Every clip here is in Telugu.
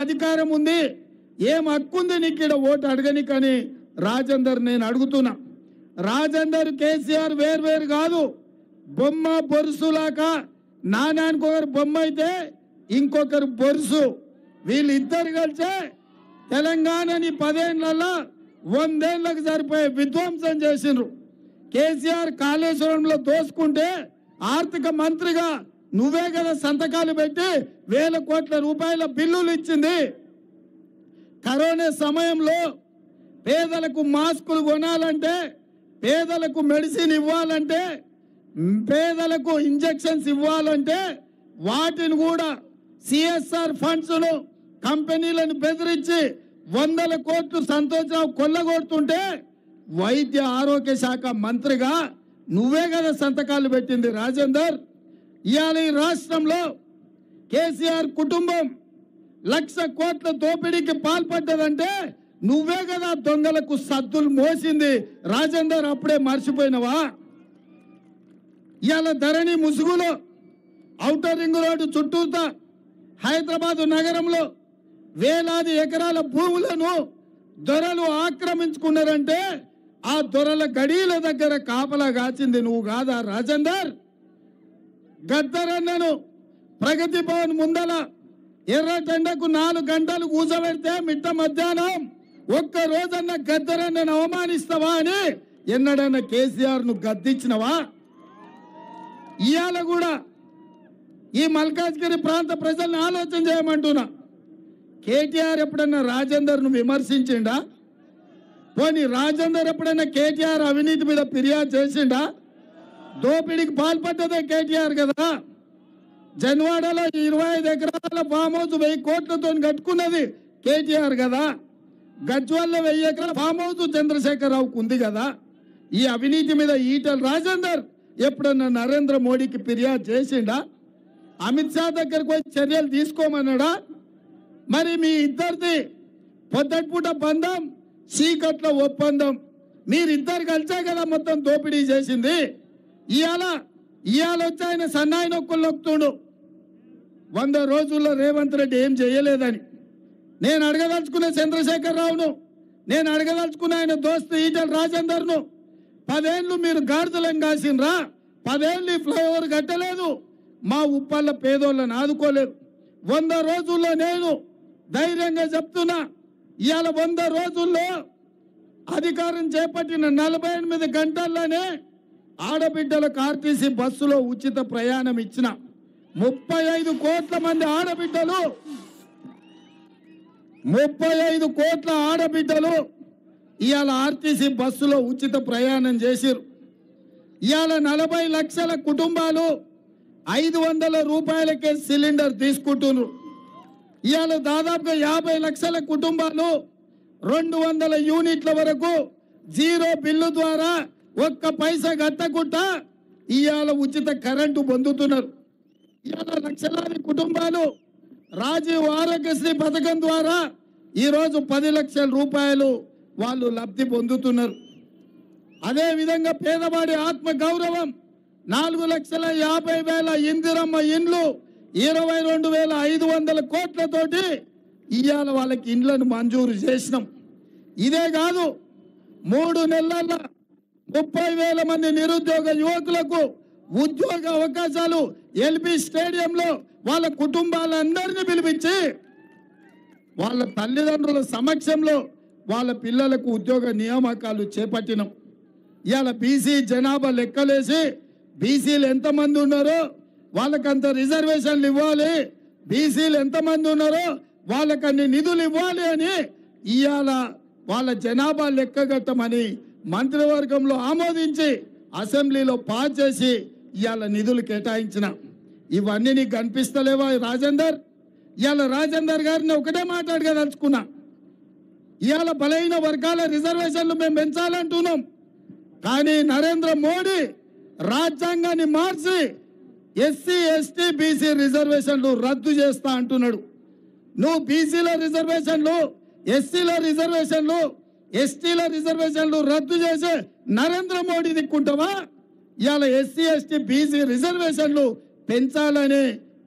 అధికారం ఉంది, ఏం హక్కు ఉంది నీకు ఇక్కడ ఓటు అడగని? కానీ రాజేందర్ నేను అడుగుతున్నా, రాజేందర్ కేసీఆర్ వేరు కాదు, బొమ్మ బొరుసులాగా నానానికి ఒకరు బొమ్మ అయితే ఇంకొకరు బొరుసు. వీళ్ళిద్దరు కలిసే తెలంగాణని 10 ఏళ్లలో 100 ఏళ్లకు సరిపోయే విధ్వంసం చేసిండ్రు. కేసీఆర్ కాళేశ్వరంలో దోసుకుంటే ఆర్థిక మంత్రిగా నువ్వే కదా సంతకాలు పెట్టి వేల కోట్ల రూపాయల బిల్లులు ఇచ్చింది. కరోనా సమయంలో పేదలకు మాస్కులు కొనాలంటే, పేదలకు మెడిసిన్ ఇవ్వాలంటే, పేదలకు ఇంజెక్షన్స్ ఇవ్వాలంటే వాటిని కూడా సిఎస్ఆర్ ఫండ్స్ను కంపెనీలను బెదిరించి 100 కోట్లు సంతోషరావు కొల్లగొడుతుంటే వైద్య ఆరోగ్య శాఖ మంత్రిగా నువ్వే కదా సంతకాలు పెట్టింది రాజేందర్. ఇవాళ ఈ రాష్ట్రంలో కేసీఆర్ కుటుంబం 1,00,000 కోట్ల దోపిడీకి పాల్పడ్డదంటే నువ్వే కదా దొంగలకు సద్దులు మోసింది రాజేందర్. అప్పుడే మర్చిపోయినవా? ఇవాళ ధరణి ముసుగులో ఔటర్ రింగ్ రోడ్డు చుట్టూతా హైదరాబాదు నగరంలో వేలాది ఎకరాల భూములను దొరలు ఆక్రమించుకున్నారంటే ఆ దొరల గడీల దగ్గర కాపలా కాచింది నువ్వు కాదా రాజేందర్? గద్దరన్నను ప్రగతి భవన్ ముందల ఎర్రటెండకు 4 గంటలు కూర్చోబెడితే మిట్ట మధ్యాహ్నం ఒక్క రోజన్న గద్దరన్నను అవమానిస్తావా అని ఎన్నడన్నా కేసీఆర్ ను గద్దించినవా? ఇవాళ కూడా ఈ మల్కాజ్గిరి ప్రాంత ప్రజల్ని ఆలోచన చేయమంటున్నా. కేటీఆర్ ఎప్పుడన్నా రాజేందర్ ను విమర్శించిండా? పోనీ రాజేందర్ ఎప్పుడన్నా కేటీఆర్ అవినీతి మీద ఫిర్యాదు చేసిండా? దోపిడీకి పాల్పడ్డదే కేటీఆర్ కదా. జన్వాడలో 25 ఎకరాల ఫామ్ హౌస్ 1000 కోట్లతో కట్టుకున్నది కేటీఆర్ కదా. గజ్వాల్లో 1000 ఎకరాల ఫామ్ హౌస్ చంద్రశేఖరరావుకు ఉంది కదా. ఈ అవినీతి మీద ఈటల రాజేందర్ ఎప్పుడన్నా నరేంద్ర మోడీకి ఫిర్యాదు చేసిండా? అమిత్ షా దగ్గరకు వచ్చి చర్యలు తీసుకోమన్నాడా? మరి మీ ఇద్దరిది పొద్దటిపూట బంధం, చీకట్ల ఒప్పందం, మీరిద్దరు కలిసే కదా మొత్తం దోపిడీ చేసింది. ఇవాళ వచ్చి ఆయన సన్నాయి నొక్కులు నొక్కుతుండు 100 రోజుల్లో రేవంత్ రెడ్డి ఏం చేయలేదని. నేను అడగదలుచుకున్న చంద్రశేఖరరావును, నేను అడగదలుచుకున్న ఆయన దోస్తు ఈటల రాజేందర్ను, 10 ఏళ్ళు మీరు గాడిదలను కాసినరా? 10 ఏళ్ళు ఈ ఫ్లైఓవర్ కట్టలేదు, మా ఉప్పల్ల పేదోళ్ళని ఆదుకోలేదు. 100 రోజుల్లో నేను ధైర్యంగా చెప్తున్నా, ఇవాళ 100 రోజుల్లో అధికారం చేపట్టిన 48 గంటల్లోనే ఆడబిడ్డలకు ఆర్టీసీ బస్సులో ఉచిత ప్రయాణం ఇచ్చిన 35 కోట్ల మంది ఆడబిడ్డలు, 35 కోట్ల ఆడబిడ్డలు ఇవాళ ఆర్టీసీ బస్సులో ఉచిత ప్రయాణం చేసిరు. ఇవాళ 40 లక్షల కుటుంబాలు 500 రూపాయలకే సిలిండర్ తీసుకుంటున్నారు. ఇవాళ దాదాపుగా 50 లక్షల కుటుంబాలు 200 యూనిట్ల వరకు జీరో బిల్లు ద్వారా ఒక్క పైసా కట్టకుండా ఇవాళ ఉచిత కరెంటు పొందుతున్నారు. ఇవాళ లక్షలాది కుటుంబాలు రాజీవ్ ఆరోగ్యశ్రీ పథకం ద్వారా ఈరోజు 10 లక్షల రూపాయలు వాళ్ళు లబ్ధి పొందుతున్నారు. అదేవిధంగా పేదవాడి ఆత్మ గౌరవం 4,50,000 ఇందిరమ్మ ఇండ్లు 22,500 కోట్లతోటి ఇవాళ వాళ్ళకి ఇండ్లను మంజూరు చేసినాం. ఇదే కాదు, 3 నెలల్లో 30,000 మంది నిరుద్యోగ యువకులకు ఉద్యోగ అవకాశాలు ఎల్బీ స్టేడియంలో వాళ్ళ కుటుంబాలందరినీ పిలిపించి వాళ్ళ తల్లిదండ్రుల సమక్షంలో వాళ్ళ పిల్లలకు ఉద్యోగ నియామకాలు చేపట్టినాం. ఇవాళ బీసీ జనాభా లెక్కలేసి బీసీలు ఎంతమంది ఉన్నారో వాళ్ళకంత రిజర్వేషన్లు ఇవ్వాలి, బీసీలు ఎంతమంది ఉన్నారో వాళ్ళకన్ని నిధులు ఇవ్వాలి అని ఇవాళ వాళ్ళ జనాభా లెక్కగట్టమని మంత్రివర్గంలో ఆమోదించి అసెంబ్లీలో పాస్ చేసి ఇవాళ నిధులు కేటాయించిన. ఇవన్నీ నీకు కనిపిస్తలేవా రాజేందర్? ఇవాళ రాజేందర్ గారిని ఒకటే మాట్లాడగదలుచుకున్నా, ఇవాళ బలహీన వర్గాల రిజర్వేషన్లు మేము పెంచాలంటున్నాం. కానీ నరేంద్ర మోడీ రాజ్యాంగాన్ని మార్చి ఎస్సీ ఎస్టీ బీసీ రిజర్వేషన్లు రద్దు చేస్తా అంటున్నాడు. నువ్వు బీసీల రిజర్వేషన్లు, ఎస్సీల రిజర్వేషన్లు, ఎస్టీల రిజర్వేషన్లు రద్దు చేసే నరేంద్ర మోడీ దిక్కుంటావా? ఇవాళ ఎస్సీ ఎస్టీ బీసీ రిజర్వేషన్లు పెంచాలని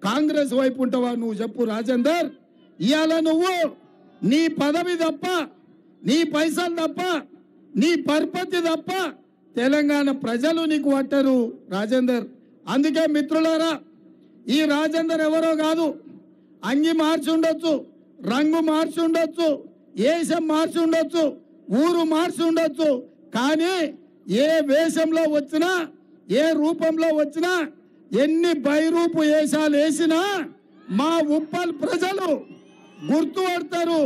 కాంగ్రెస్ వైపు ఉంటావా? నువ్వు చెప్పు రాజేందర్. ఇవాళ నువ్వు నీ పదవి తప్ప, నీ పైసలు తప్ప, నీ పరపతి తప్ప తెలంగాణ ప్రజలు నీకు పట్టరు రాజేందర్. అందుకే మిత్రులారా, ఈ రాజేందర్ ఎవరో కాదు. అంగి మార్చి ఉండొచ్చు, రంగు మార్చి ఉండొచ్చు, వేషం మార్చి ఉండొచ్చు, ఊరు మార్చి ఉండొచ్చు, కానీ ఏ వేషంలో వచ్చినా, ఏ రూపంలో వచ్చినా, ఎన్ని బైరూపు వేషాలు వేసినా మా ఉప్పల్ ప్రజలు గుర్తుపడతారు.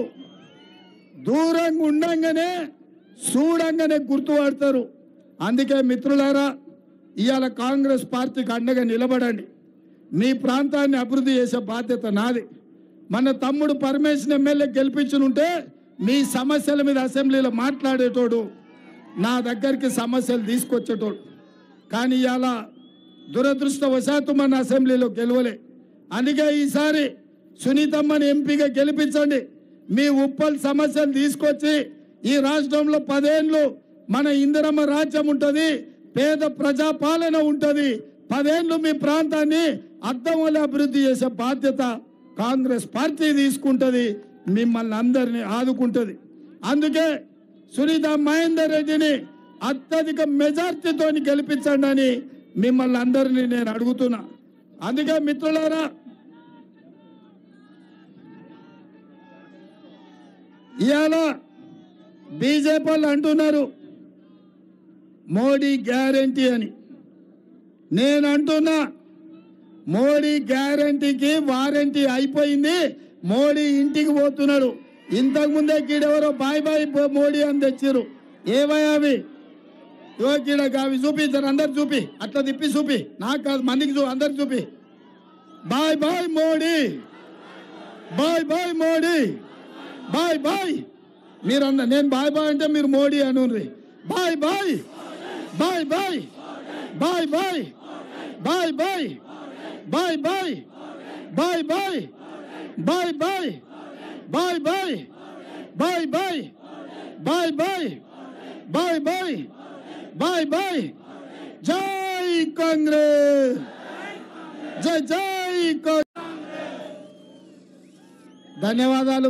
దూరంగా ఉండంగానే చూడంగానే గుర్తుపడతారు. అందుకే మిత్రులారా, ఇవాళ కాంగ్రెస్ పార్టీకి అండగా నిలబడండి. మీ ప్రాంతాన్ని అభివృద్ధి చేసే బాధ్యత నాది. మన తమ్ముడు పరమేశ్వర్ ఎమ్మెల్యే గెలిపించుంటే మీ సమస్యల మీద అసెంబ్లీలో మాట్లాడేటోడు, నా దగ్గరికి సమస్యలు తీసుకొచ్చేటోడు. కానీ ఇవాళ దురదృష్టవశాత్తు మన అసెంబ్లీలో గెలవలే. అందుకే ఈసారి సునీతమ్మని ఎంపీగా గెలిపించండి. మీ ఉప్పల్ సమస్యలు తీసుకొచ్చి ఈ రాష్ట్రంలో 10 ఏళ్ళు మన ఇందిరమ్మ రాజ్యం ఉంటుంది, పేద ప్రజాపాలన ఉంటుంది. 10 ఏళ్ళు మీ ప్రాంతాన్ని అద్దం వల్ల అభివృద్ధి చేసే బాధ్యత కాంగ్రెస్ పార్టీ తీసుకుంటుంది, మిమ్మల్ని అందరినీ ఆదుకుంటుంది. అందుకే సునీత మహేందర్ రెడ్డిని అత్యధిక మెజార్టీతో గెలిపించండి అని మిమ్మల్ని అందరినీ నేను అడుగుతున్నా. అందుకే మిత్రులారా, ఇవాళ బీజేపీ వాళ్ళు అంటున్నారు మోడీ గ్యారంటీ అని. నేను అంటున్నా మోడీ గ్యారంటీకి వారంటీ అయిపోయింది. మోడీ ఇంటికి పోతున్నాడు. ఇంతకుముందే కీడెవరో బాయ్ బాయ్ మోడీ అని తెచ్చారు. ఏవయ్యా అవి? కీడకి అవి చూపించారు. అందరు చూపి, అట్లా తిప్పి చూపి, నాకు కాదు మందికి అందరికి చూపి. Bye bye Modi, bye bye Modi, bye bye. మీరు అన్న నేను బాయ్ బాయ్ అంటే మీరు మోడీ అనుర్రి. Bye bye, bye bye, bye bye, bye bye, bye bye, bye bye, bye bye, bye bye, bye bye, bye bye, bye bye, bye bye. జై కాంగ్రెస్, జై జై కాంగ్రెస్. ధన్యవాదాలు.